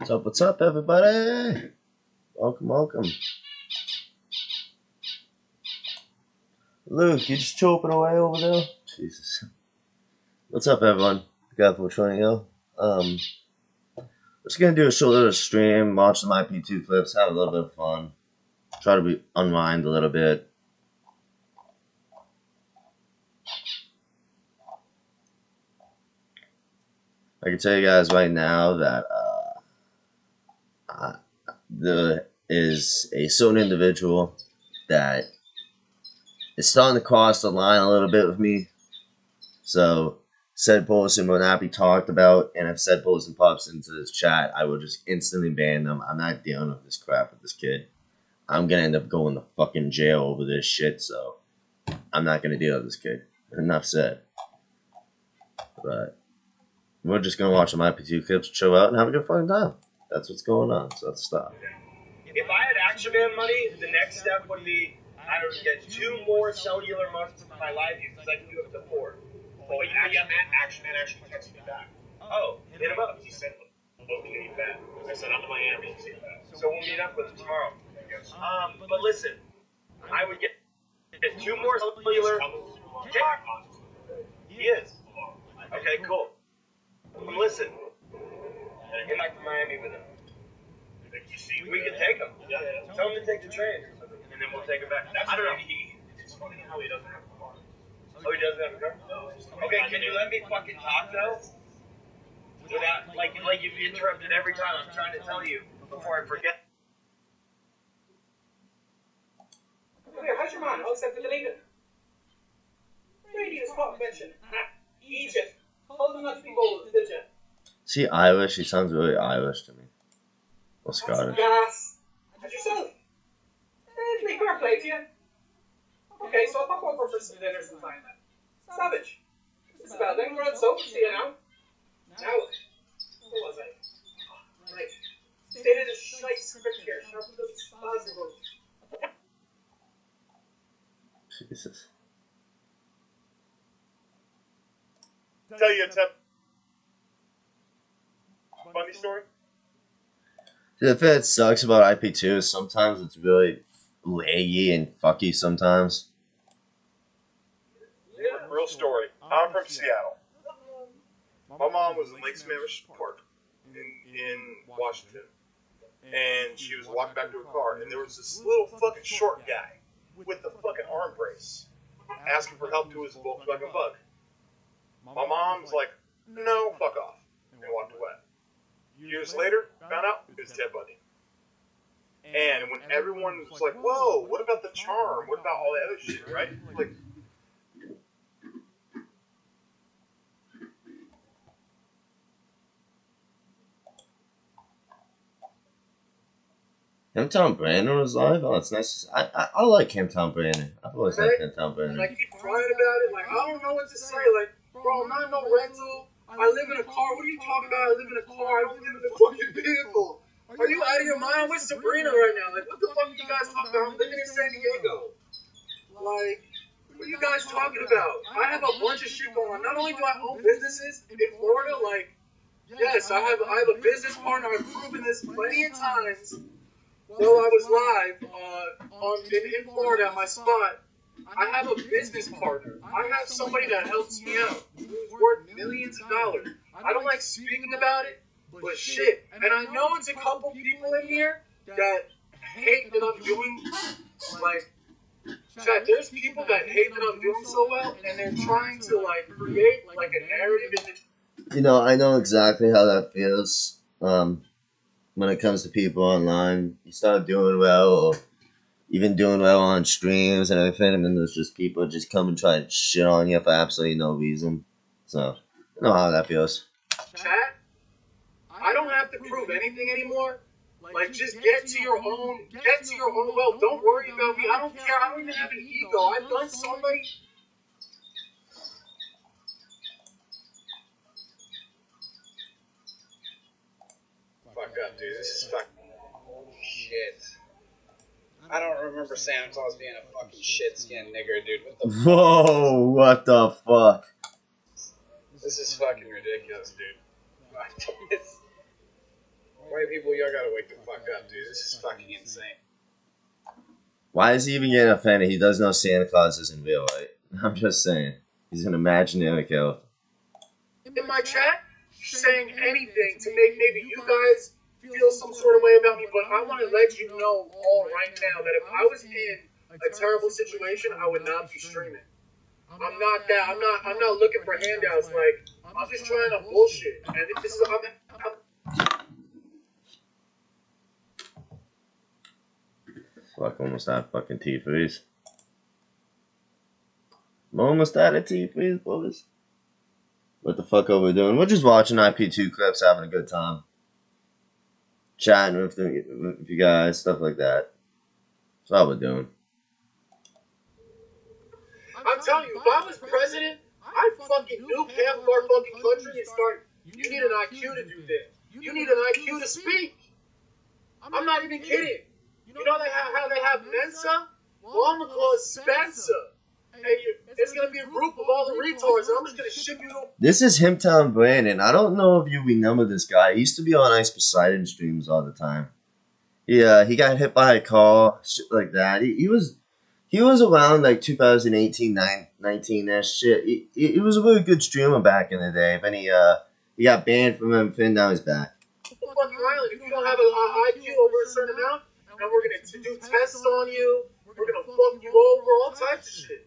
What's up, everybody? Welcome, welcome. Luke, you just chopping away over there? Jesus. What's up, everyone? Careful trying to go. Just gonna do a short little stream, watch some IP2 clips, have a little bit of fun. Try to unwind a little bit. I can tell you guys right now that there is a certain individual that is starting to cross the line a little bit with me. So, said person will not be talked about, and if said person pops into this chat, I will just instantly ban them. I'm not dealing with this crap with this kid. I'm gonna end up going to fucking jail over this shit, so I'm not gonna deal with this kid. Enough said. But we're just gonna watch some IP2 clips, chill out, and have a good fucking time. That's what's going on, so let's stop. If I had Action Man money, the next step would be I would get 2 more cellular months of my life because I can do it to 4. But Action Man actually texted me back. Oh, hit him up. He said, locate back. I said, I'm in Miami. So we'll meet up with him tomorrow. But listen, I would get 2 more cellular. He is. Okay, cool. Listen, get back to Miami with him. We can take him. Tell him to take the train, and then we'll take him back. I don't know. It's funny how he doesn't have a car. Oh, he doesn't have a car? No. Okay, can you let me fucking talk though? Without like you interrupted every time. I'm trying to tell you before I forget. Okay, how's your man? I'll accept the deleted. Radius hot mention. Egypt. Told him not to be bold, did you? Is he Irish? He sounds really Irish to me. Or Scottish. Gas. And yourself. Pretty fair play to you. Okay, so I'll pop over for some dinner sometime then. Savage. This is about then. We're on soap. See you now. Now, what was I? Right. Stated a shite script here. Sharpen those possible. Jesus. Tell you a funny story. The thing that sucks about IP2 is sometimes it's really laggy and fucky sometimes. Yeah, real story. I'm from Seattle. My mom was in Lake Smish Park in Washington. And she was walking back to her car, and there was this little fucking short guy with the fucking arm brace asking for help to his Volkswagen Bug. My mom's like, no, fuck off, and walked away. Years later, found out it was Ted Bundy. And when everyone was like, whoa, what about the charm? What about all that other shit, right? Like, Tom Brandon was live? Oh, it's nice. I like Tom Brandon. I've always liked Tom Brandon. And I keep crying about it. Like, I don't know what to say. Like, bro, I'm not no rental. I live in a car. What are you talking about? I live in a car. I don't live in a fucking vehicle. Are you out of your mind? I'm with Sabrina right now. Like, what the fuck are you guys talking about? I'm living in San Diego. Like, what are you guys talking about? I have a bunch of shit going on. Not only do I own businesses in Florida, like, yes, I have a business partner. I've proven this plenty of times. While I was live in Florida at my spot, I have a business partner. I have somebody that helps me out who's worth millions of dollars. I don't like speaking about it, but shit. And I know it's a couple people in here that hate that I'm doing, like, chat, there's people that hate that I'm doing so well, and they're trying to, like, create, like, a narrative. You know, I know exactly how that feels. When it comes to people online, you start doing well, or even doing well on streams and everything, and then there's just people just come and try to shit on you for absolutely no reason. So, I know how that feels. Chat, I don't have to prove anything anymore. Like, just get to your own wealth. Don't worry about me. I don't care. I don't even have an ego. I've done so many. fuck up, dude. This is fucking shit. I don't remember Santa Claus being a fucking shit-skinned nigger, dude. What the fuck? Whoa, what the fuck? This is fucking ridiculous, dude. White people, y'all gotta wake the fuck up, dude. This is fucking insane. Why is he even getting offended? He does know Santa Claus isn't real, right? I'm just saying. He's an imaginary killer. In my chat, saying anything to make maybe you guys feel some sort of way about me, but I want to let you know all right now that if I was in a terrible situation, I would not be streaming. I'm not that. I'm not looking for handouts. Like, I'm just trying to bullshit. And this is Fuck, almost out of fucking T3s. I'm almost out of T3s, boys. What the fuck are we doing? We're just watching IP2 clips, having a good time. Chatting with you guys, stuff like that. That's all we're doing. I'm telling you, if I was president, I'd fucking nuke half of our fucking country and start. You need an IQ to do this. You need an IQ to speak. I'm not even kidding. You know how they have Mensa? Well, I'm gonna call it Spencer. And it's gonna be a group of all the retards, and I'm just gonna ship you to. This is Himtown Brandon. I don't know if you remember this guy. He used to be on Ice Poseidon streams all the time. Yeah, he got hit by a car, shit like that. He was around like 2018, 19-ish shit. He was a really good streamer back in the day. Then he got banned from everything. Now he's back. Fucking island. If you don't have an IQ over a certain amount, and we're gonna do tests on you, we're gonna fuck you over, all types of shit.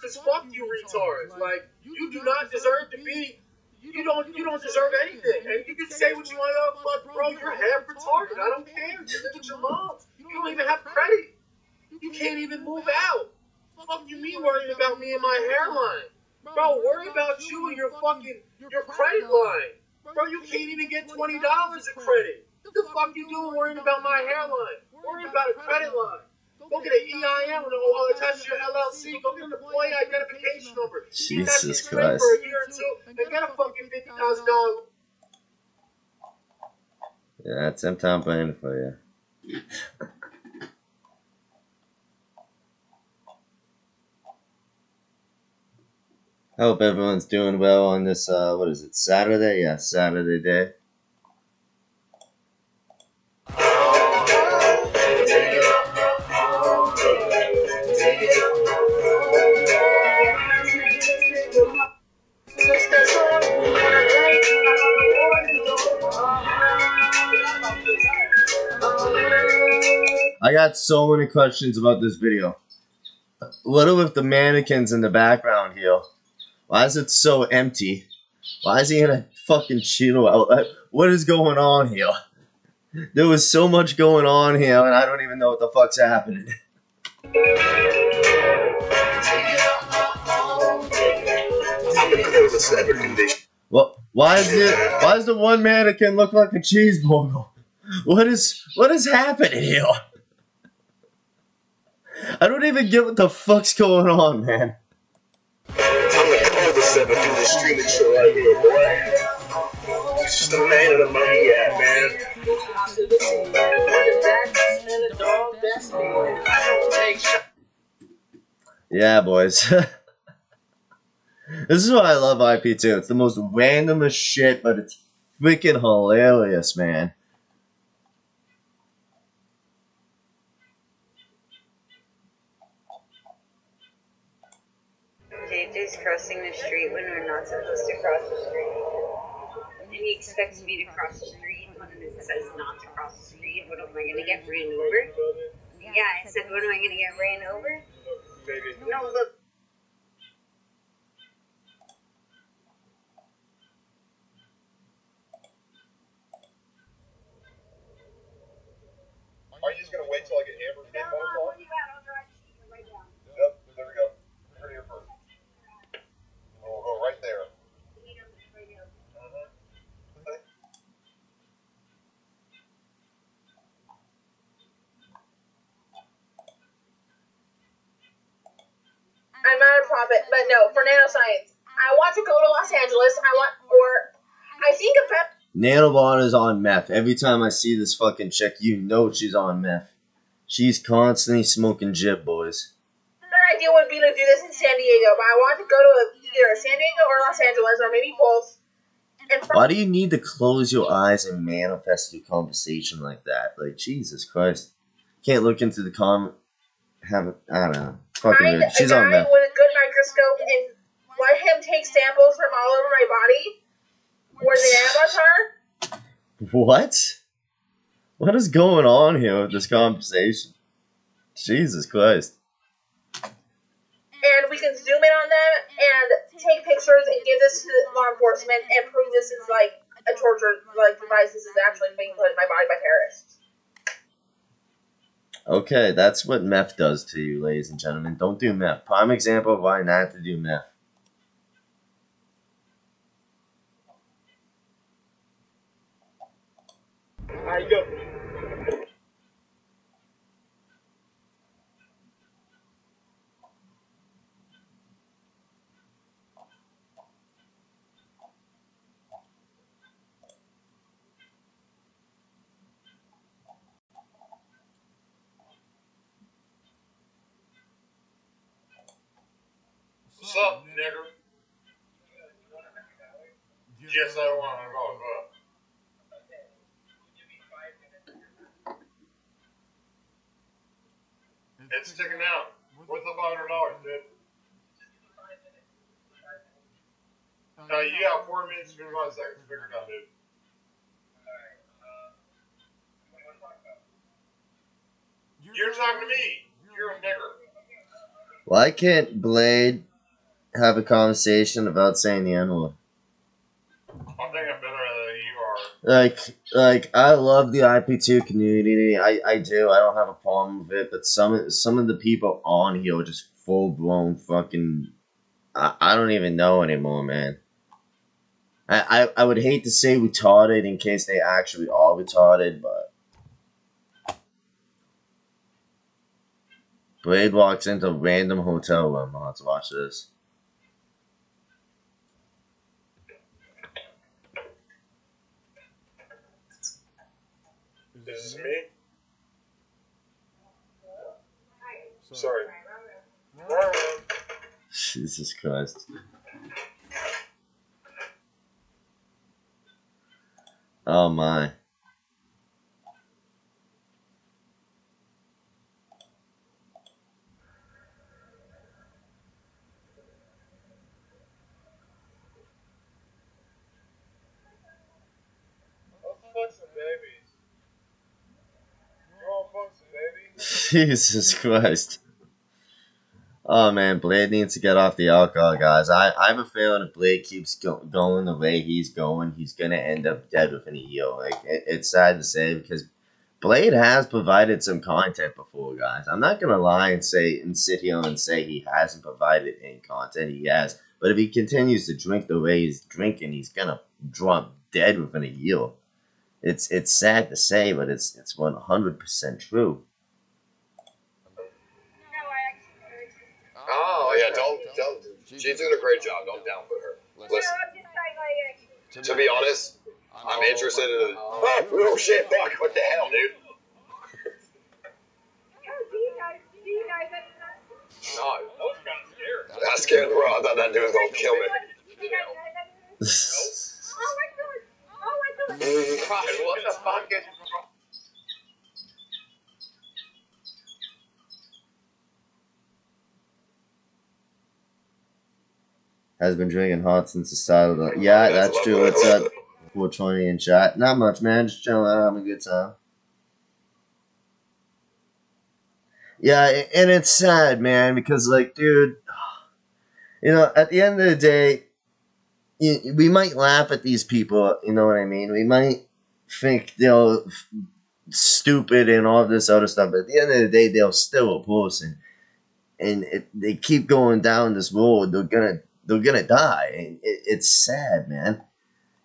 Cause fuck you retards. Like, you do not deserve to be. You don't deserve anything. And you can say what you want. Fuck, bro, you're half retarded. I don't care. You live with your mom. You don't even have credit. You can't even move out. Fuck you mean worrying about me and my hairline? Bro, worry about you and your credit line. Bro, you can't even get $20 of credit. What the fuck you doing worrying about my hairline? Worrying about a credit line. Go get an EIN or attach to your LLC. Go get an employee identification number. Jesus Christ. For a year or two and get a fucking $50,000. Yeah, that's Himtown Brandon for you. I hope everyone's doing well on this, what is it, Saturday? Yeah, Saturday day. I got so many questions about this video. What are with the mannequins in the background here? Why is it so empty? Why is he in a fucking Cheeto outlet? What is going on here? There was so much going on here, and I don't even know what the fuck's happening. Well, why does the one mannequin look like a cheeseburger? What is happening here? I don't even get what the fuck's going on, man. I'm gonna call the 7 do this streaming show right here, boy. It's just the man of the money, yeah, man. Yeah, boys. This is why I love IP2. It's the most randomest shit, but it's freaking hilarious, man. JJ's crossing the street when we're not supposed to cross the street. And he expects me to cross the street when it says not to cross the street. What am I going to get ran over? Yeah, I said, what am I going to get ran over? Maybe. No, look. Are you just gonna wait till I get hammered? No, where you at? I'll drive to you right down. Yep, there we go. Right here first. We'll go right there. I'm not a prophet, but no, for nanoscience. I want to go to Los Angeles. I think about. Nanobot is on meth. Every time I see this fucking chick, you know she's on meth. She's constantly smoking jib, boys. Another idea would be to do this in San Diego, but I want to go to either San Diego or Los Angeles, or maybe both. And Why do you need to close your eyes and manifest your conversation like that? Like, Jesus Christ. Can't look into the I don't know. Fucking find weird. She's a on guy meth. with a good microscope and let him take samples from all over my body where the nanobots are. What? What is going on here with this conversation? Jesus Christ. And we can zoom in on them and take pictures and give this to law enforcement and prove this is like a torture device. This is actually being put in my body by terrorists. Okay, that's what meth does to you, ladies and gentlemen. Don't do meth. Prime example of why not to do meth. Alright, go. What's up, nigger? Yes, I want to go. It's sticking out. What's the $500, dude? You got 4 minutes and 55 seconds. Figure it out, dude. You're talking to me. You're a nigger. Why can't Blade have a conversation about saying the N-word? I think I'm better than you are. Like I love the IP2 community. I do. I don't have a problem with it. But some of the people on here are just full blown fucking. I don't even know anymore, man. I would hate to say retarded in case they actually are retarded, but Blade walks into a random hotel room. Let's watch this. This is me? Sorry. Jesus Christ. Oh my. Jesus Christ. Oh man, Blade needs to get off the alcohol, guys. I have a feeling if Blade keeps going the way he's going, he's gonna end up dead within a year. Like it's sad to say because Blade has provided some content before, guys. I'm not gonna lie and sit here and say he hasn't provided any content. He has, but if he continues to drink the way he's drinking, he's gonna drop dead within a year. It's sad to say, but it's 100% true. Oh yeah, don't. She's doing a great job. Don't downput her. Listen, to be honest, I'm interested in. Oh shit! Fuck! What the hell, dude? No, that scared the world. I thought that dude was gonna kill me. God, what the fuck is? Has been drinking hot since the start of the. Yeah, that's true. What's up? 420 in chat. Not much, man. Just chilling out, having a good time. Yeah, and it's sad, man, because, like, dude, you know, at the end of the day, we might laugh at these people, you know what I mean? We might think they're stupid and all this other stuff, but at the end of the day, they're still a person. And they keep going down this road, they're gonna die. And it's sad, man.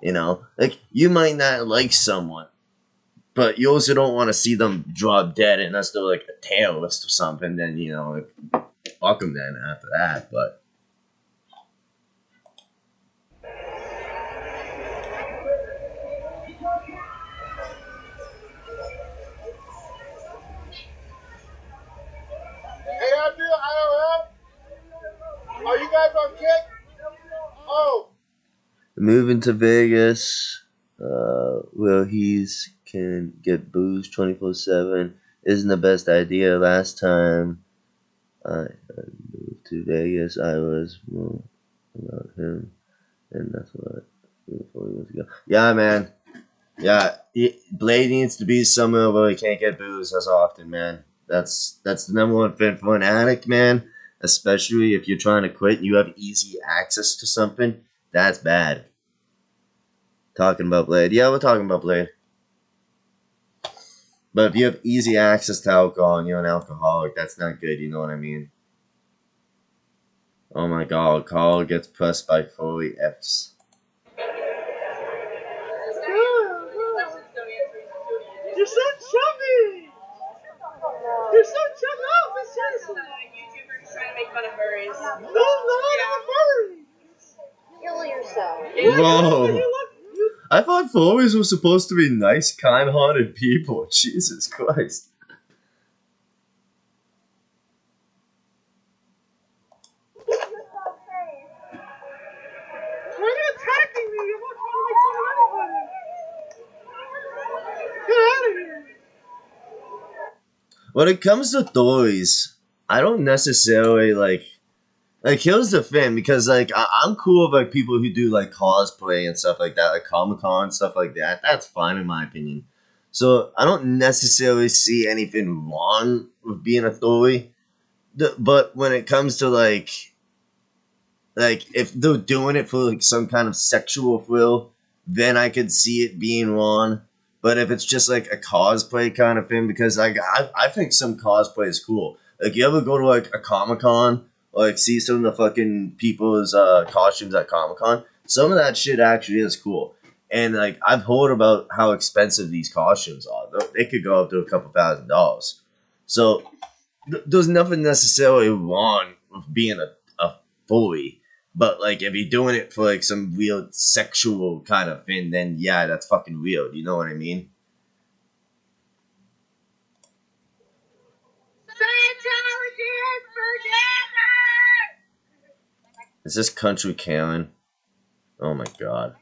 You know, like, you might not like someone, but you also don't want to see them drop dead unless they're like a terrorist or something. Then, you know, like, fuck them then after that. But Hey, I do IRL. Are you guys on kick? Oh. moving to Vegas. Where he's can get booze 24/7 isn't the best idea. Last time I moved to Vegas, I was more about him, and that's what 4 years ago. Yeah, man. Yeah, Blade needs to be somewhere where he can't get booze as often, man. That's the number one thing for an addict, man. Especially if you're trying to quit and you have easy access to something. That's bad. Talking about Blade. Yeah, we're talking about Blade. But if you have easy access to alcohol and you're an alcoholic, that's not good, you know what I mean? Oh my god, Carl gets pressed by Foley F's. You're so chubby! You're so chubby! No, but seriously! YouTubers trying to make fun of furries. No, not a furry! Kill yourself. Whoa! I thought Foley's were supposed to be nice, kind-hearted people. Jesus Christ. Why are you attacking me? You're not trying to make fun of anybody. Get out of here. When it comes to toys, I don't necessarily like here's the thing, because like I'm cool with like people who do like cosplay and stuff like that, like Comic-Con and stuff like that. That's fine in my opinion. So I don't necessarily see anything wrong with being a toy. But when it comes to like if they're doing it for like some kind of sexual thrill, then I could see it being wrong. But if it's just like a cosplay kind of thing, because like I think some cosplay is cool. Like you ever go to like a Comic-Con or like see some of the fucking people's costumes at Comic-Con? Some of that shit actually is cool. And like I've heard about how expensive these costumes are. They could go up to a couple $1,000s. So there's nothing necessarily wrong with being a bully. But like if you're doing it for like some real sexual kind of thing, then yeah, that's fucking weird. You know what I mean? Is this country Karen? Oh my god.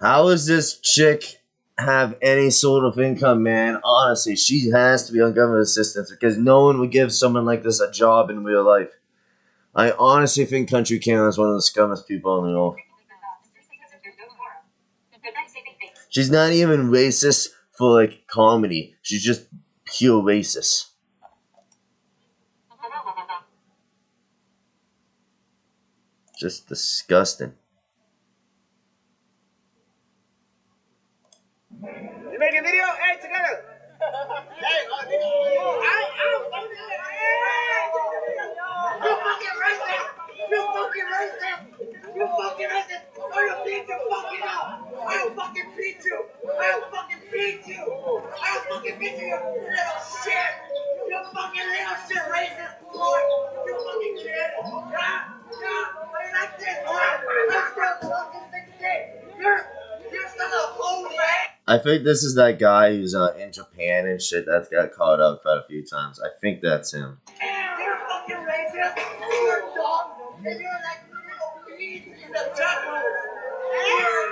How does this chick have any sort of income, man? Honestly, she has to be on government assistance because no one would give someone like this a job in real life. I honestly think Country Karen is one of the scummiest people on the earth. She's not even racist for like comedy. She's just pure racist. Just disgusting. You making a video? Hey, together! Hey, you fucking racist! You fucking racist! You fucking racist! I'll beat you fucking up! I'll fucking beat you! I'll fucking beat you! I'll fucking beat you, you little shit! You fucking little shit racist boy! You fucking kid! Are you like this, boy? You're still fucking 16! You're still a whole man! I think this is that guy who's in Japan and shit that's got caught up quite a few times. I think that's him. You're fucking racist. You're dumb. And you're like little weeds in the jungle. You're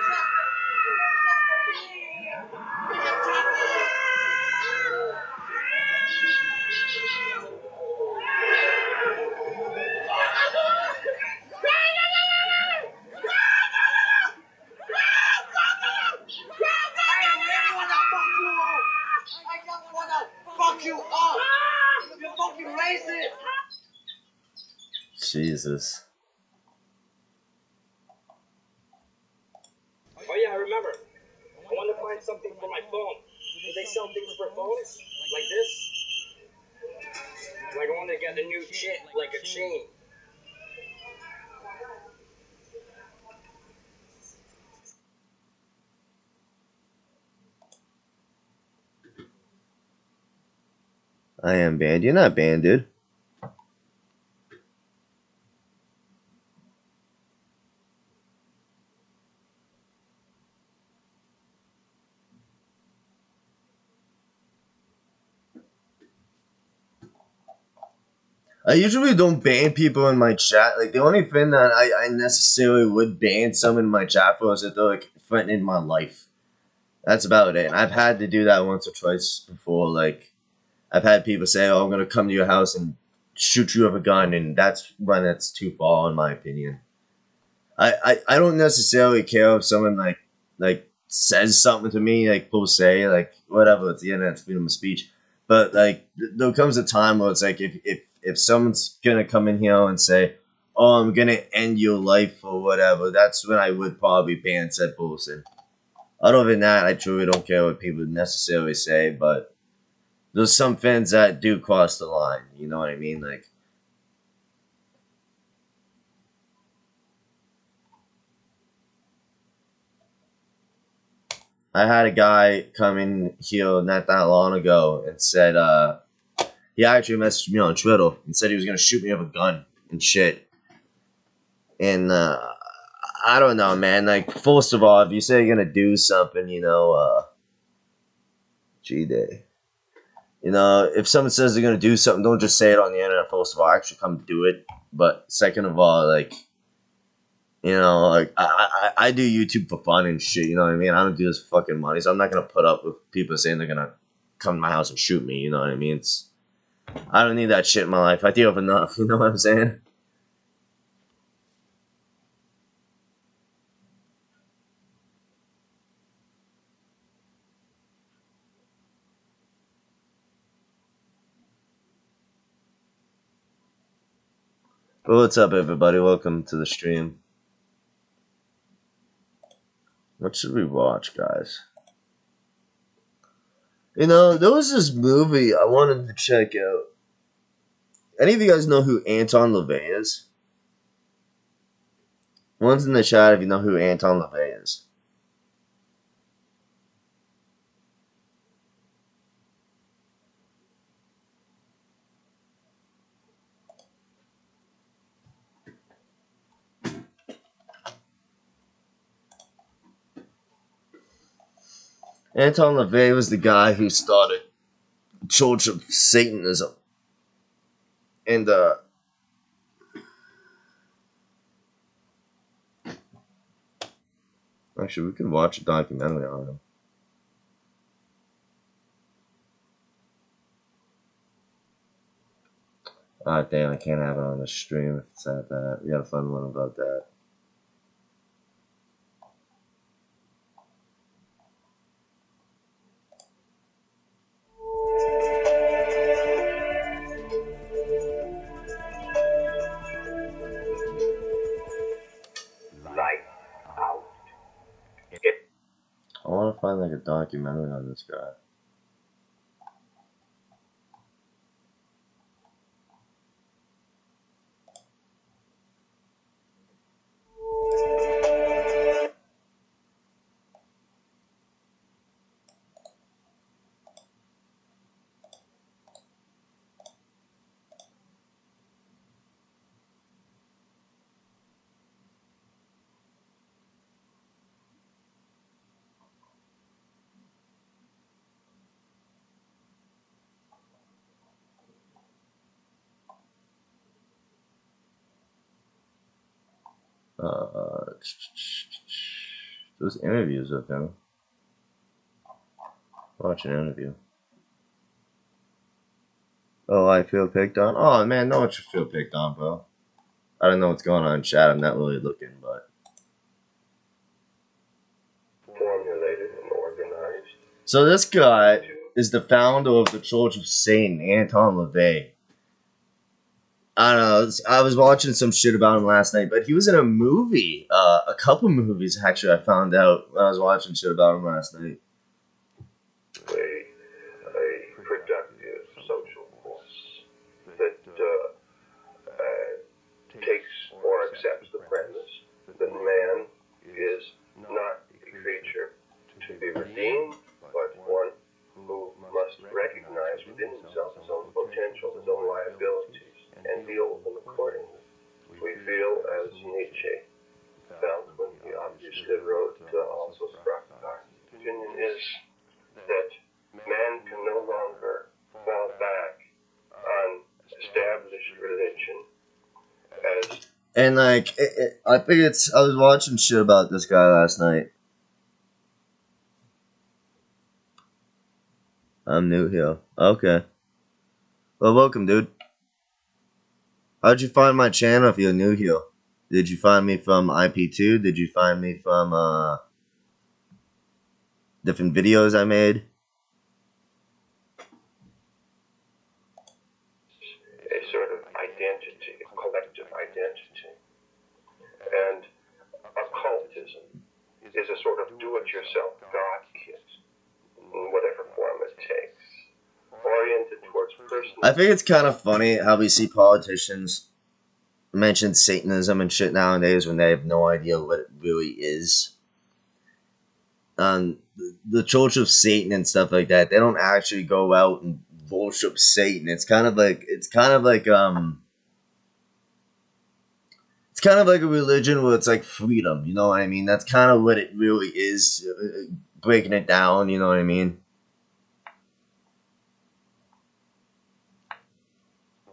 fuck you up! You fucking racist! Jesus. Oh yeah, I remember. I want to find something for my phone. Do they sell things for phones? Like this? Like I want to get a new chain, like a chain. I am banned. You're not banned, dude. I usually don't ban people in my chat. Like, the only thing that I necessarily would ban someone in my chat for is if they're, like, threatening my life. That's about it. And I've had to do that once or twice before. Like, I've had people say, oh, I'm going to come to your house and shoot you with a gun, and that's when it's too far, in my opinion. I don't necessarily care if someone, like says something to me, like, per se, like, whatever, it's the internet, it's freedom of speech. But, like, there comes a time where it's like, if someone's gonna come in here and say, oh, I'm gonna end your life or whatever, that's when I would probably ban said person. Other than that, I truly don't care what people necessarily say, but there's some things that do cross the line, you know what I mean? Like, I had a guy come in here not that long ago and said, he actually messaged me on Twitter and said he was gonna shoot me with a gun and shit. And I don't know, man. Like, first of all, if you say you're gonna do something, G-Day. You know, if someone says they're gonna do something, don't just say it on the internet. First of all, actually come do it. But second of all, like, like I do YouTube for fun and shit. You know what I mean? I don't do this for fucking money, so I'm not gonna put up with people saying they're gonna come to my house and shoot me. You know what I mean? I don't need that shit in my life. I deal with enough. You know what I'm saying? But what's up, everybody? Welcome to the stream. What should we watch, guys? There was this movie I wanted to check out. Any of you guys know who Anton LaVey is? One's in the chat if you know who Anton LaVey is. Anton LaVey was the guy who started Church of Satanism. And, actually, we could watch a documentary on him. Ah, damn, I can't have it on the stream if it's at that. We had a fun one about that. Light out. I want to find, like, a documentary on this guy. Those interviews with him. Watch an interview. Oh, I feel picked on? Oh, man, no one should feel picked on, bro. I don't know what's going on in chat. I'm not really looking, but... Formulated and organized. So this guy is the founder of the Church of Satan, Anton LaVey. I don't know. I was watching some shit about him last night, but he was in a movie. A couple movies, actually, I found out when I was watching shit about him last night. A productive social force that takes or accepts the premise that man is not a creature to be redeemed, but one who must recognize within himself his own potential, his own liabilities, and deal with them accordingly. We feel, as Nietzsche felt when he obviously wrote also Sprachbart, his opinion is that man can no longer fall back on established religion And like, I think I was watching shit about this guy last night. I'm new here. Okay. Well, welcome, dude. How'd you find my channel if you're new here? Did you find me from IP2? Did you find me from different videos I made? A sort of identity, a collective identity. And occultism is a sort of do-it-yourself God kit, in whatever form it takes, oriented towards personal... I think it's kind of funny how we see politicians mention Satanism and shit nowadays when they have no idea what it really is. The Church of Satan and stuff like that, they don't actually go out and worship Satan. It's kind of like a religion where it's like freedom, you know what I mean? That's kind of what it really is, breaking it down, you know what I mean?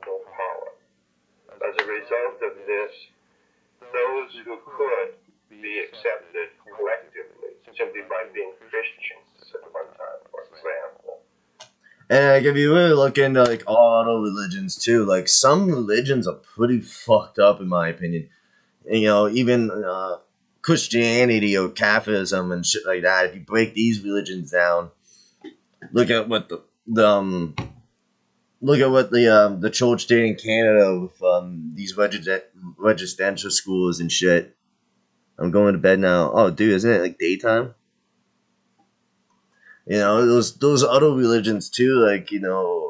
No power. As a result of this, those who could be accepted collectively simply by being Christians at one time, for example. And like, if you really look into like all other religions too, like some religions are pretty fucked up in my opinion. And, you know, even Christianity or Catholicism and shit like that. If you break these religions down, look at what the church did in Canada with these residential schools and shit. I'm going to bed now. Oh, dude, isn't it like daytime? You know, those other religions too, like, you know,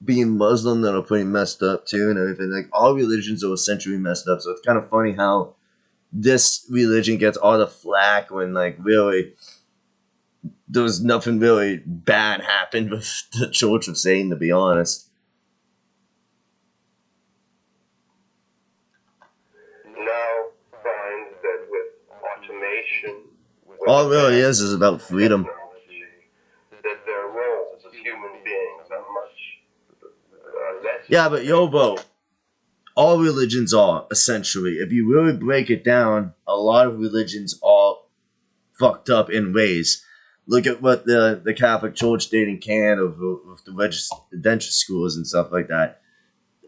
being Muslim that are pretty messed up too and everything. Like, all religions are essentially messed up, so it's kind of funny how this religion gets all the flack when, like, really, there was nothing really bad happened with the Church of Satan, to be honest. Now find that with automation, All it really is about freedom. that their roles as human beings are much less... Yeah, but Yobo, all religions are, essentially. If you really break it down, a lot of religions are fucked up in ways. Look at what the Catholic Church did in Canada with the residential schools and stuff like that.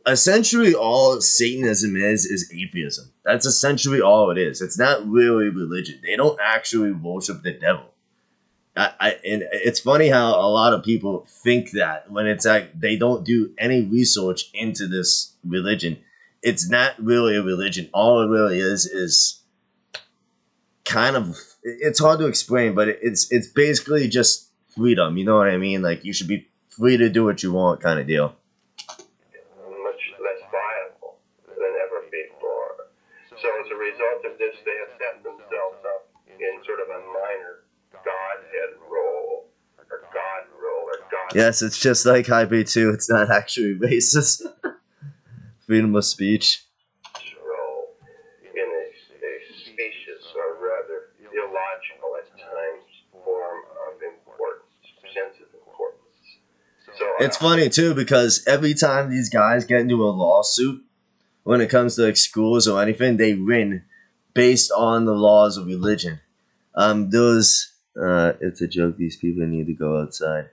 Essentially, all Satanism is atheism. That's essentially all it is. It's not really religion. They don't actually worship the devil. And it's funny how a lot of people think that when it's like they don't do any research into this religion. It's not really a religion. All it really is kind of, it's hard to explain, but it's basically just freedom. You know what I mean? Like, you should be free to do what you want, kind of deal. Much less viable than ever before. So as a result of this, they have set themselves up in sort of a minor Godhead role, or God role, or God... Yes, it's just like IP2. It's not actually racist. Freedom of speech. ...role in a specious, or rather illogical at times, form of importance, sense of importance. So It's funny too because every time these guys get into a lawsuit, when it comes to like schools or anything, they win based on the laws of religion. It's a joke. These people need to go outside.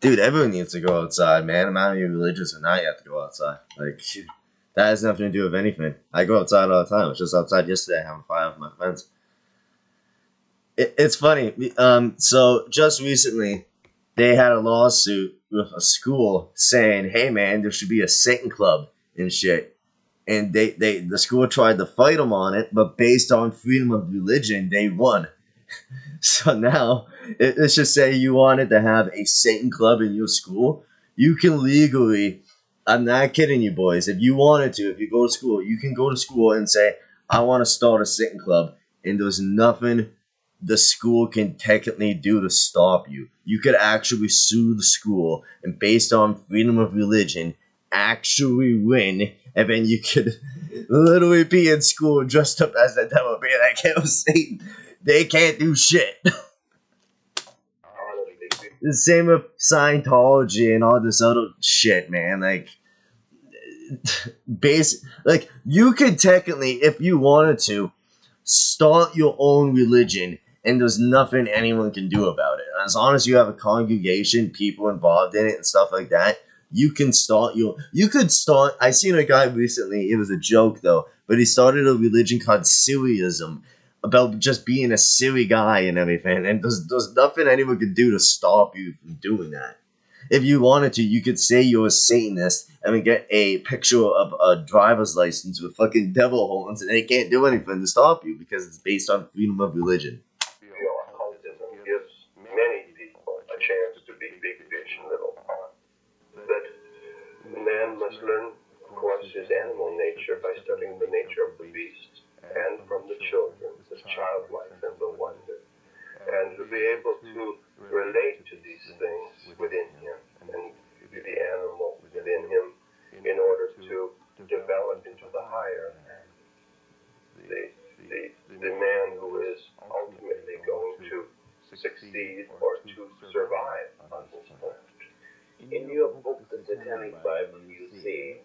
Dude, everyone needs to go outside, man. No matter if you're religious or not, you have to go outside. Like, that has nothing to do with anything. I go outside all the time. I was just outside yesterday having fun with my friends. It's funny. So just recently, they had a lawsuit with a school saying, "Hey, man, there should be a Satan club and shit." And the school tried to fight them on it, but based on freedom of religion, they won. So now, let's just say you wanted to have a Satan club in your school. You can legally, I'm not kidding you boys, if you wanted to, if you go to school, you can go to school and say, "I want to start a Satan club," and there's nothing the school can technically do to stop you. You could actually sue the school, and based on freedom of religion, actually win, and then you could literally be in school dressed up as the devil, being like, "Hail Satan." They can't do shit. The same with Scientology and all this other shit, man. Like, like you could technically, if you wanted to, start your own religion, and there's nothing anyone can do about it. As long as you have a congregation, people involved in it, and stuff like that, you can start your. You could start. I seen a guy recently. It was a joke though, but he started a religion called Syrianism, about just being a silly guy and everything. And there's nothing anyone can do to stop you from doing that. If you wanted to, you could say you're a Satanist and then get a picture of a driver's license with fucking devil horns, and they can't do anything to stop you because it's based on freedom of religion. Occultism gives many people a chance to be big fish in little pond. That man must learn, of course, his animal nature by studying the nature of the beast, and from the children, the childlife and the wonder, and to be able to relate to these things within him and the animal within him in order to develop into the higher man, the man who is ultimately going to succeed or to survive on this planet. In your book, The Satanic Bible, you say,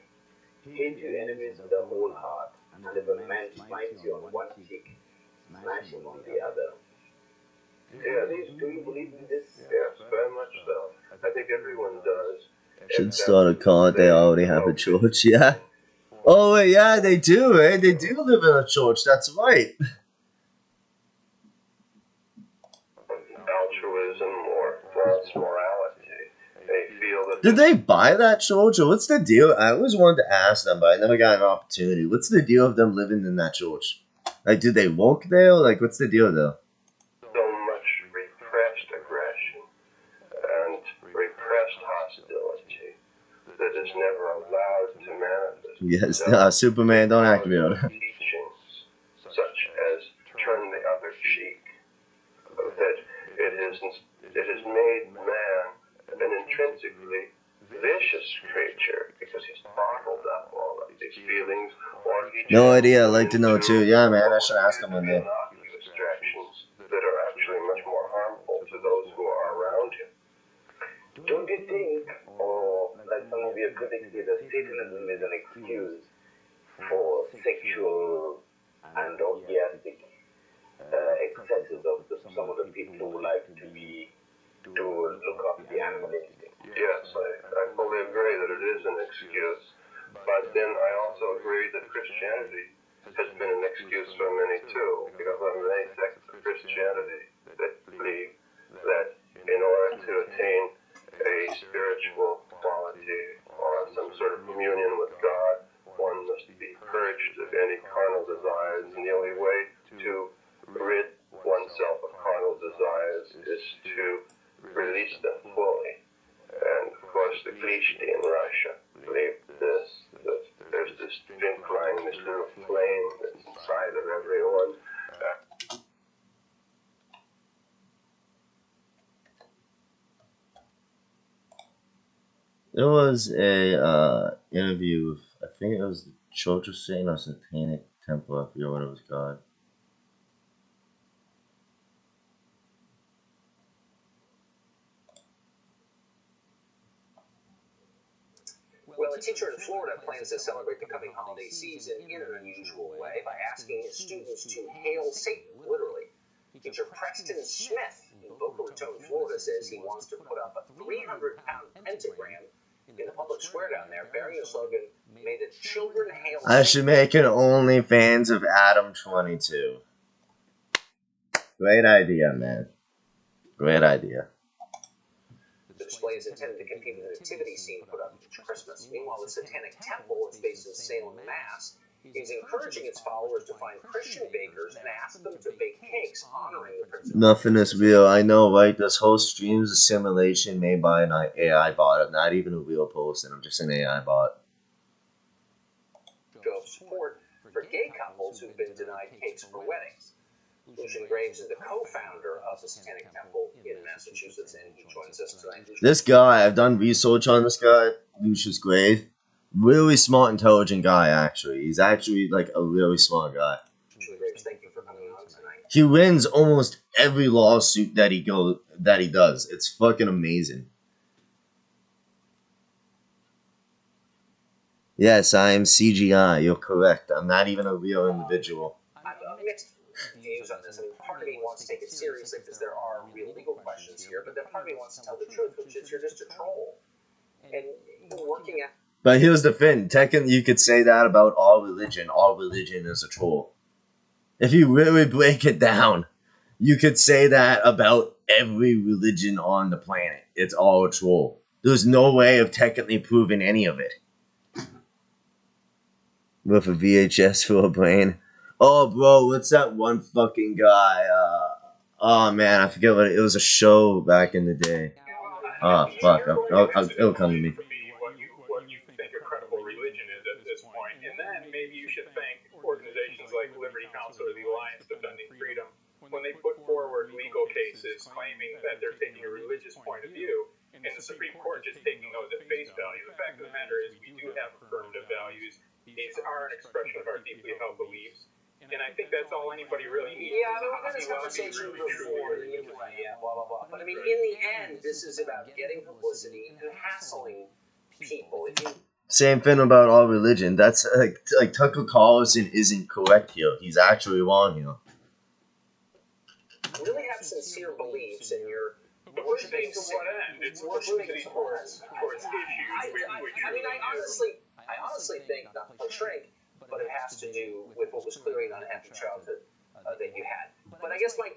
hate your enemies with a whole heart, and if a man smites you on one cheek, smash him on the other. Yeah, do you believe in this? Yes, very much so. I think everyone does. Should start a cult. They already have a church, yeah. Oh, wait, yeah, they do, eh? They do live in a church, that's right. Altruism or false morality. They feel that... Did they buy that church, or what's the deal? I always wanted to ask them, but I never got an opportunity. What's the deal of them living in that church? Like, do they work there? Like, what's the deal, though? So much repressed aggression and repressed hostility that is never allowed to manifest. Yes, Superman, don't activate it. Teachings such as turn the other cheek, that it has made man an intrinsically vicious creature because he's bottled up all of these feelings, or he No idea, I'd like to know too. Yeah, man, I should ask them one day. distractions that are actually much more harmful to those who are around him. Don't you think, or like some of your critics say, that Satanism is an excuse for sexual and orgiastic excesses of some of the people who like to look after the animal instinct? Yes, I fully agree that it is an excuse, but then I also agree that Christianity has been an excuse for many too, because there are many sects of Christianity that believe that in order to attain a spiritual quality or some sort of communion with God, one must be purged of any carnal desires, and the only way to rid oneself of carnal desires is to release them fully. And of course the Glishti in Russia believe this, that there's this drink-line, this little flame that's inside of everyone. There was a interview with, I think it was the Church of Satan or Satanic Temple, I forget what it was called. Well, a teacher in Florida plans to celebrate the coming holiday season in an unusual way by asking his students to hail Satan, literally. Teacher Preston Smith in Boca Raton, Florida, says he wants to put up a 300-pound pentagram in the public square down there, bearing the slogan, "May the children hail Satan." I should make an OnlyFans of Adam22. Great idea, man. Great idea. The display is intended to compete with the nativity scene put up each Christmas. Meanwhile, the Satanic Temple, it's based in Salem, Mass., is encouraging its followers to find Christian bakers and ask them to bake cakes honoring the Prince of Nothing is real. I know, right? This whole stream is a simulation made by an AI bot. I'm not even a real person. I'm just an AI bot. show of support for gay couples who've been denied cakes for weddings. Lucian Graves is the co-founder of the Satanic Temple in Massachusetts, and he joins us tonight. This guy, I've done research on this guy, Lucius Grave. Really smart, intelligent guy, actually. He's actually, like, a really smart guy. Lucian Graves, thank you for coming on tonight. He wins almost every lawsuit that he does. It's fucking amazing. Yes, I am CGI. You're correct. I'm not even a real individual. I have mixed views on this. I mean, part of me wants to take it seriously because there are real legal questions here, but then part of me wants to tell the truth, which is you're just a troll. And working at. But here's the thing. Technically, you could say that about all religion. All religion is a troll. If you really break it down, you could say that about every religion on the planet. It's all a troll. There's no way of technically proving any of it. With a VHS for a brain. Oh, bro, what's that one fucking guy? Oh, man, I forget what it was. A show back in the day. Oh, fuck. It'll come to me. For me, what you think a credible religion is at this point, and then maybe you should thank organizations like Liberty Counsel or the Alliance Defending Freedom when they put forward legal cases claiming that they're taking a religious point of view, and the Supreme Court just taking those at face value. The fact of the matter is, we do have affirmative values. These are an expression of our deeply held beliefs. And I think that's all anybody really needs. Yeah, we've had this conversation before. Yeah, blah, blah, blah. But I mean, in the end, this is about getting publicity and hassling people. Same thing about all religion. That's like Tucker Carlson isn't correct here. He's actually wrong here. Really have sincere beliefs in your. Worshiping to what end? It's worshiping towards issues. I honestly think, not to shrink, but it has to do with what was clearly an unhappy childhood that you had. But I guess my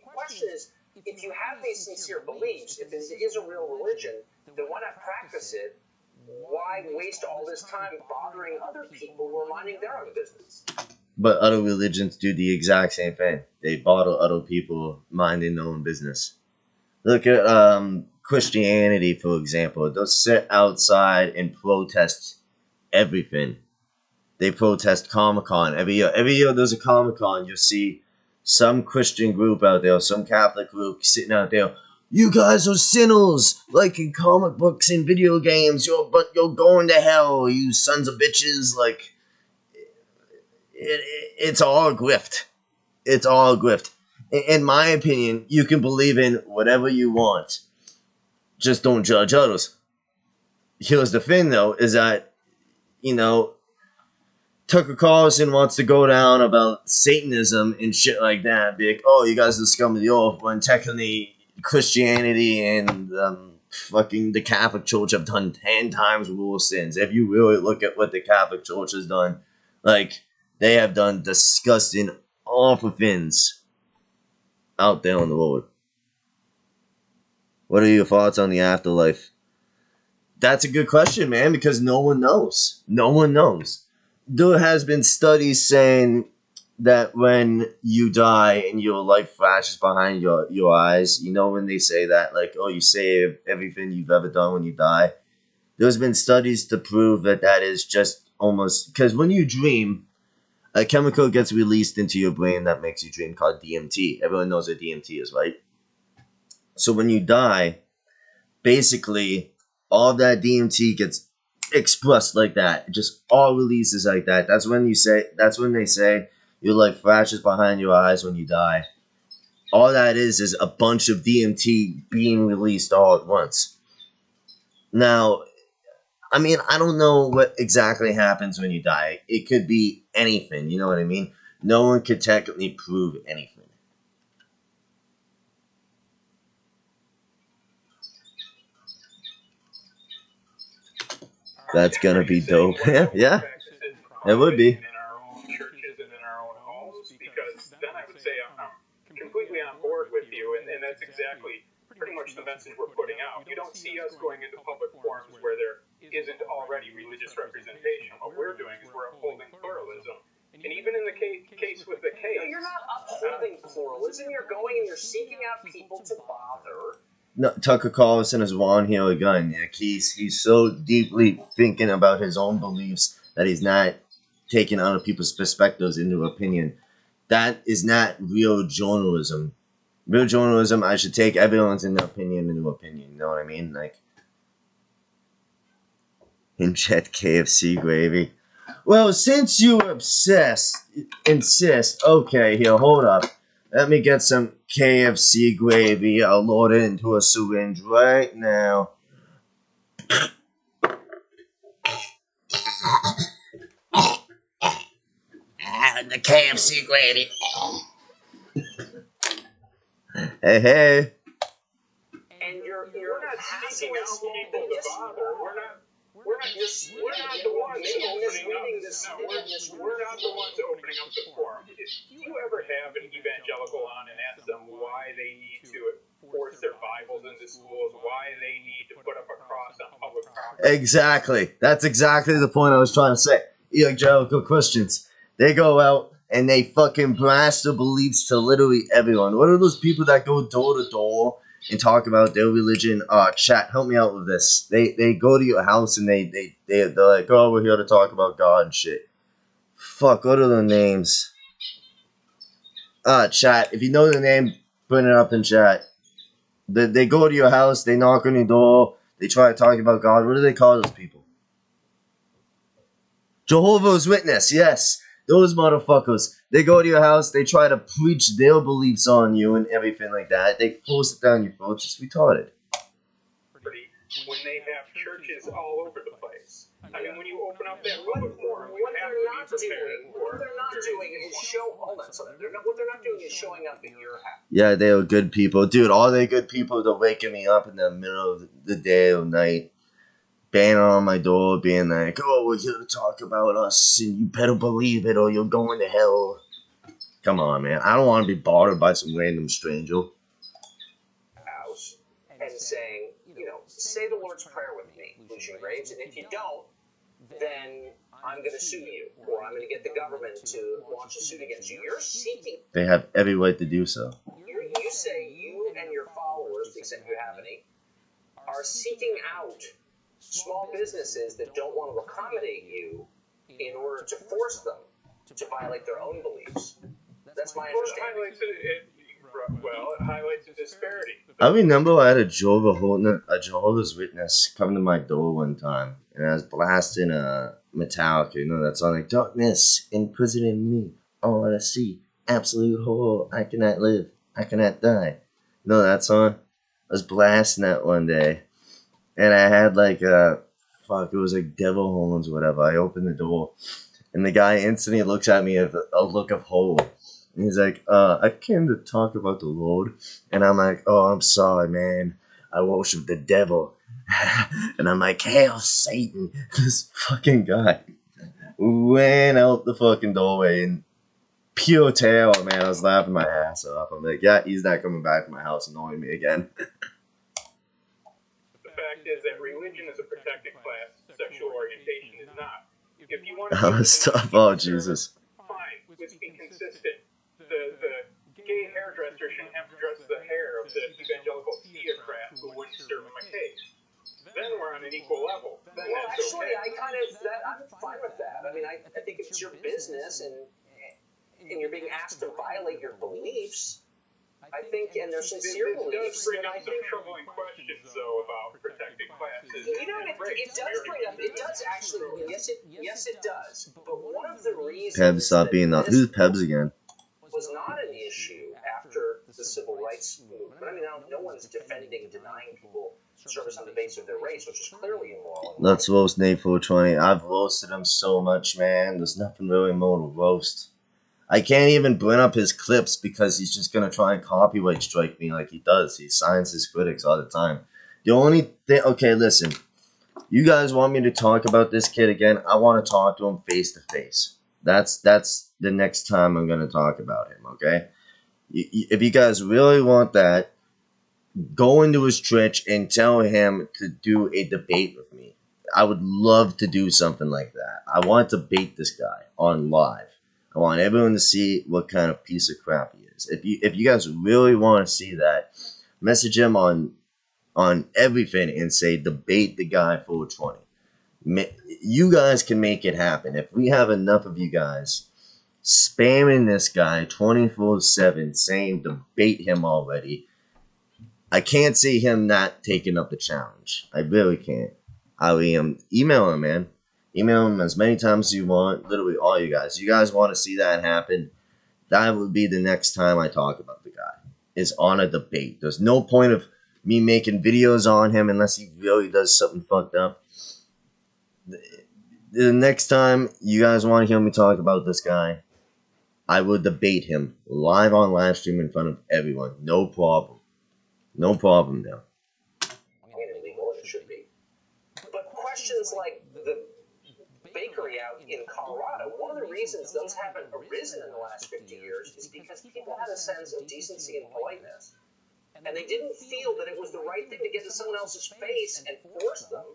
question is, if you have these sincere beliefs, if this is a real religion, then why not practice it? Why waste all this time bothering other people who are minding their own business? But other religions do the exact same thing. They bother other people minding their own business. Look at Christianity, for example. They'll sit outside and protest everything. They protest Comic-Con every year. Every year there's a Comic-Con, you'll see some Christian group out there, some Catholic group sitting out there. You guys are sinners, like in comic books and video games. You're going to hell, you sons of bitches. Like, it's all a grift. It's all a grift. In my opinion, you can believe in whatever you want. Just don't judge others. Here's the thing, though, is that, Tucker Carlson wants to go down about Satanism and shit like that. Be like, oh, you guys are the scum of the earth, when technically Christianity and fucking the Catholic Church have done 10 times worse sins. If you really look at what the Catholic Church has done, like, they have done disgusting, awful things out there on the road. What are your thoughts on the afterlife? That's a good question, man, because no one knows. No one knows. There has been studies saying that when you die and your life flashes behind your eyes, when they say that, like, oh, you save everything you've ever done when you die. There's been studies to prove that is just almost... Because when you dream, a chemical gets released into your brain that makes you dream called DMT. Everyone knows what DMT is, right? So when you die, basically, all that DMT gets expressed like that. It just all releases like that. That's when they say your life flashes behind your eyes when you die. All that is a bunch of DMT being released all at once. Now, I mean, I don't know what exactly happens when you die. It could be anything, you know what I mean? No one could technically prove anything. That's gonna be dope. Yeah, it would be. In our own churches and in our own homes, because then I would say I'm completely on board with you, and that's exactly pretty much the message we're putting out. You don't see us going into public forums where there isn't already religious representation. What we're doing is we're upholding pluralism. And even in the case with the case... You're not upholding pluralism, you're going and you're seeking out people to bother. No, Tucker Carlson is wrong here again. Like, he's so deeply thinking about his own beliefs that he's not taking other people's perspectives into opinion. That is not real journalism. Real journalism, I should take everyone's opinion into opinion. You know what I mean? Like, inject KFC gravy. Well, since you insist, okay, here, hold up. Let me get some KFC gravy. I'll load it into a syringe right now. I'm the KFC Granny. Hey, hey. And you're not speaking out people to bother. We're not the ones misleading this. We're not the ones opening up the forum. If you ever have an evangelical on and ask them why they need to force their Bibles into schools, why they need to put up a cross on public property. Exactly. That's exactly the point I was trying to say. Evangelical Christians, they go out and they fucking blast their beliefs to literally everyone. What are those people that go door to door and talk about their religion? Chat, help me out with this. They go to your house and they're like, oh, we're here to talk about God and shit. Fuck, what are their names? Chat, if you know the name, put it up in chat. They go to your house, they knock on your door, they try to talk about God. What do they call those people? Jehovah's Witness, yes. Those motherfuckers. They go to your house, they try to preach their beliefs on you and everything like that. They force it down your throat. It's just retarded. When they have churches all over the place. I mean, when you open up that public forum, What they're not doing is showing up at your house. Yeah, they are good people. Dude, all they good people, they're waking me up in the middle of the day or night, banging on my door, being like, oh, we're here to talk about us, and you better believe it or you're going to hell. Come on, man. I don't want to be bothered by some random stranger. House and saying, say the Lord's Prayer with me, Lucian Graves, and if you don't, then I'm going to sue you, or I'm going to get the government to launch a suit against you. You're seeking. They have every right to do so. You say you and your followers, to the extent you have any, are seeking out small businesses that don't want to accommodate you in order to force them to violate their own beliefs. That's my understanding. It highlights the disparity. I remember I had a Jehovah's Witness come to my door one time, and I was blasting Metallica, that song like, darkness imprisoning me, all I see, absolute horror, I cannot live, I cannot die. That song? I was blasting that one day, and I had it was like devil horns or whatever. I opened the door, and the guy instantly looks at me with a look of horror. And he's like, I came to talk about the Lord. And I'm like, oh, I'm sorry, man. I worship the devil. And I'm like, hail Satan. This fucking guy ran out the fucking doorway in pure terror, man. I was laughing my ass off. I'm like, yeah, he's not coming back to my house annoying me again. The fact is that religion is a protected class. Sexual orientation is not. If you want to stop. Oh, Jesus. Fine. Let's be consistent. The gay hairdresser shouldn't have to dress the hair of the evangelical theocrat who wouldn't serve him a cake. Then we're on an equal level. Then that's actually, okay. I'm fine with that. I mean, I think it's your business, and you're being asked to violate your beliefs. I think, and they're sincere beliefs. It does bring up some troubling questions, though, about protected classes. It does bring up. It does actually. Yes, it does. But one of the reasons Pebs, stop being that. Who's Pebs again? Was not an issue after the civil rights movement. I mean, no one's denying people service on the basis of their race, which is clearly immoral. Let's roast Nate 420. I've roasted him so much, man. There's nothing really more to roast. I can't even bring up his clips because he's just going to try and copyright strike me like he does. He signs his critics all the time. The only thing... Okay, listen. You guys want me to talk about this kid again? I want to talk to him face to face. That's the next time I'm going to talk about him, okay? If you guys really want that, go into his Twitch and tell him to do a debate with me. I would love to do something like that. I want to debate this guy on live. I want everyone to see what kind of piece of crap he is. If you guys really want to see that, message him on everything and say debate the guy 420. You guys can make it happen. If we have enough of you guys spamming this guy 24/7 saying debate him already, I can't see him not taking up the challenge. I really can't. Email him, man. Email him as many times as you want. Literally all you guys. You guys want to see that happen? That would be the next time I talk about the guy. Is on a debate. There's no point of me making videos on him unless he really does something fucked up. The next time you guys want to hear me talk about this guy, I would debate him live on live stream in front of everyone. No problem. No problem now. I mean, illegal, and it should be. But questions like the bakery out in Colorado, one of the reasons those haven't arisen in the last 50 years is because people had a sense of decency and politeness. And they didn't feel that it was the right thing to get in someone else's face and force them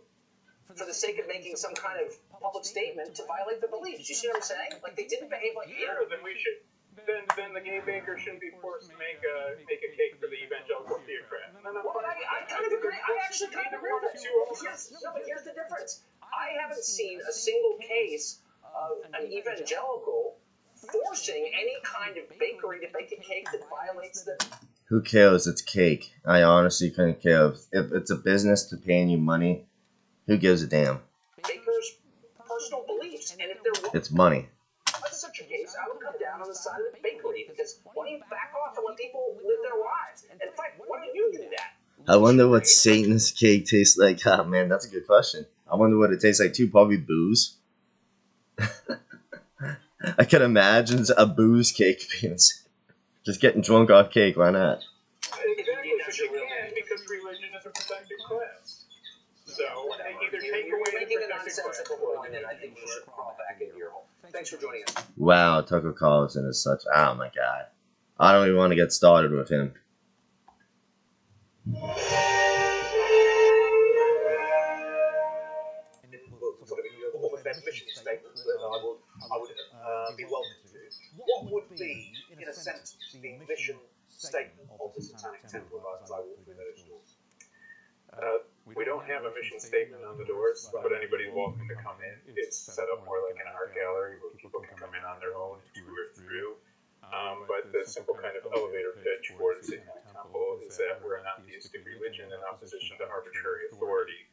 for the sake of making some kind of public statement to violate their beliefs. You see what I'm saying? Like, they didn't behave like Sure, then we should. Then the gay baker shouldn't be forced to make a cake for the evangelical theocrat. Well, but I kind of agree. I actually kind of agree with that. But here's the difference. I haven't seen a single case of an evangelical forcing any kind of bakery to bake a cake that violates the... Who cares? It's cake. I honestly couldn't care. If it's a business to paying you money, who gives a damn? baker's personal beliefs. And if there was It's money. such a case, I would come down on the side of the bakery because why don't you back off and let people live their lives? And in fact, why don't you do that? I wonder what Satan's cake tastes like. Ah, man, that's a good question. I wonder what it tastes like too. Probably booze. I can imagine a booze cake being just getting drunk off cake. Why not? Exactly, because you can, because religion is a protected class. So, either take You're away the making a protected nonsensical class. point, and I think you should crawl back into your hole. Thanks for joining us. Wow, Tucker Carlson is such. Oh my god. I don't even want to get started with him. Almost that mission statement that I would be welcome to. What would be, in a sense, the mission statement of the Satanic Temple as I walk through those doors? We don't have a mission statement on the doors, but anybody's welcome to come in. It's set up more like an art gallery where people can come in on their own and tour through. But the simple kind of elevator pitch for the Satanic Temple is that we're an atheistic religion in opposition to arbitrary authority.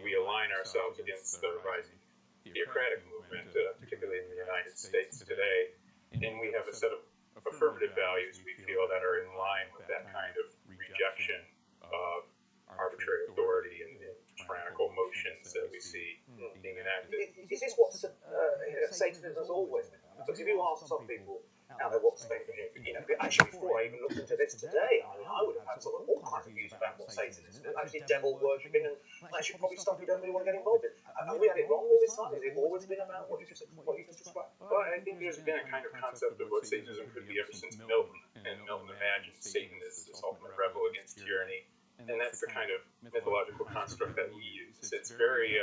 We align ourselves against the rising theocratic movement, particularly in the United States today, and we have a set of affirmative values we feel that are in line with that kind of rejection of arbitrary authority and tyrannical motions that we see being enacted. Is this what Satanism has always been? Because if you ask some people out there what Satanism is, actually before I even looked into this today, I would have had sort of all kinds of views about what Satanism is. Actually devil worshipping and actually probably stuff you don't really want to get involved in. Have we had it wrong all this time? Has it always been about what you just described? Well, I think there's been a kind of concept of what Satanism could be ever since Milton, and Milton imagined Satan as this ultimate rebel against tyranny, and that's the kind of mythological construct that we use. It's very,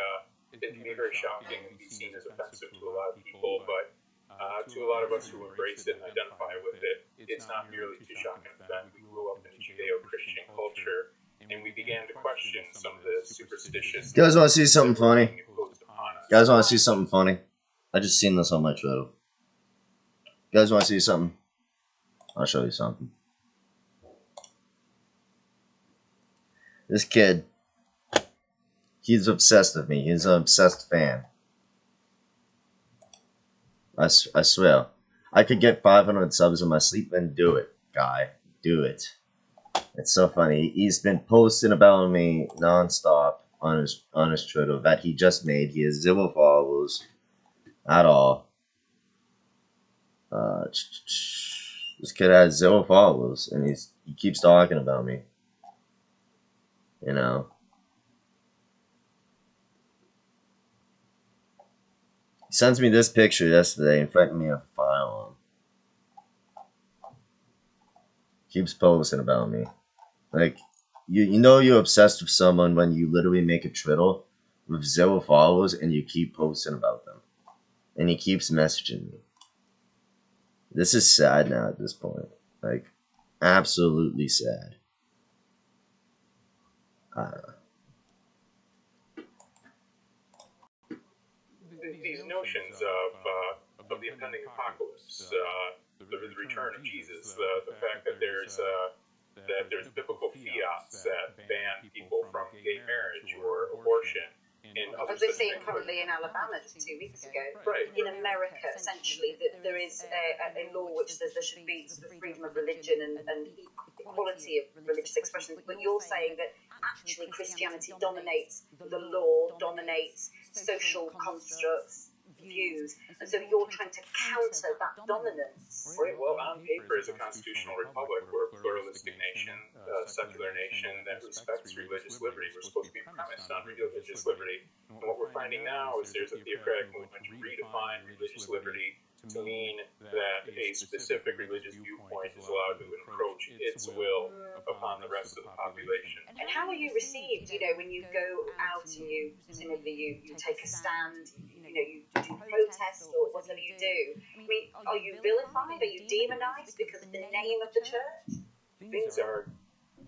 it can be very shocking and be seen as offensive to a lot of people, but to a lot of us who embrace it and identify with it, it's not merely too shocking an event. We grew up in a Judeo-Christian culture, and we began to question some of the superstitious... You guys want to see something funny? You guys want to see something funny? I just seen this on my Twitter. You guys want to see something? I'll show you something. This kid, he's obsessed with me. He's an obsessed fan. I swear. I could get 500 subs in my sleep and do it, guy. Do it. It's so funny. He's been posting about me nonstop on his Twitter that he just made. He has 0 followers at all. This kid has 0 followers, and he keeps talking about me. You know. He sends me this picture yesterday and threatened me a firearm. Keeps posting about me. Like, you know you're obsessed with someone when you literally make a Twitter with 0 followers and you keep posting about them. And he keeps messaging me. This is sad now at this point. Like, absolutely sad. I don't know. These notions of the impending apocalypse, the return of Jesus, the fact that there's biblical fiats that ban people from gay marriage or abortion. As we're seeing currently in Alabama just 2 weeks ago. Right. In America, essentially, that there is a law which says there should be sort of freedom of religion and equality of religious expression. But you're saying that actually Christianity dominates the law, dominates social constructs, views, and so you're trying to counter that dominance. Right, well, on paper, as a constitutional republic, we're a pluralistic nation, a secular nation that respects religious liberty. We're supposed to be premised on religious liberty. And what we're finding now is there's a theocratic movement to redefine religious liberty to mean that a specific religious viewpoint is allowed to encroach its will upon the rest of the population. And how are you received, when you go out and you presumably you take a stand, you do protest or whatever you do? I mean, are you vilified? Are you demonized because of the name of the church? Things are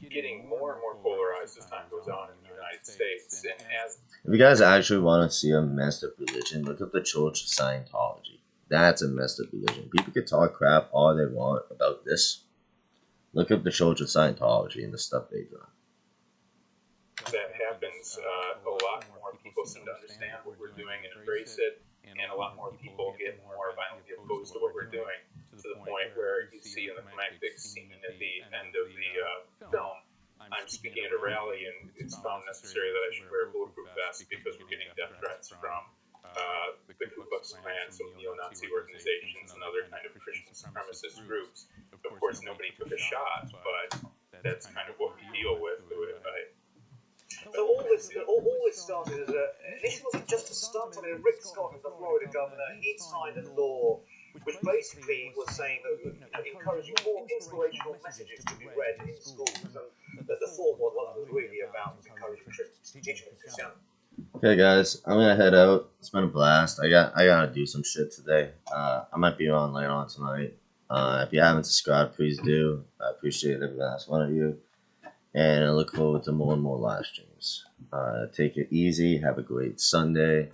getting more and more polarized as time goes on in the United States. And as If you guys actually want to see a messed up religion, look up the Church of Scientology. That's a messed up religion. People can talk crap all they want about this. Look up the Church of Scientology and the stuff they've done. that happens, a lot more people seem to understand what we're doing and embrace it, and a lot more people get more violently opposed to what we're doing, to the point where you see in the climactic scene at the end of the film, I'm speaking at a rally, and it's found necessary that I should wear a bulletproof vest because we're getting death threats from the Ku Klux Klan, some neo-Nazi organizations, and other kind of Christian supremacist groups. Of course, nobody took a shot, but that's kind of what we deal with. So all this started as initially wasn't just a stunt. I mean, Rick Scott, the Florida governor, he'd signed a law which basically was saying that encouraging more inspirational messages to be read in schools, and that the thought was really about encouraging teaching Christianity. Okay, guys, I'm gonna head out. It's been a blast. I gotta do some shit today. I might be on later on tonight. If you haven't subscribed, please do. I appreciate every last one of you, and I look forward to more and more live streams. Take it easy. Have a great Sunday.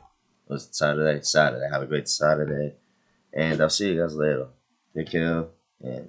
Was it Saturday? Saturday. Have a great Saturday, and I'll see you guys later. Take care, and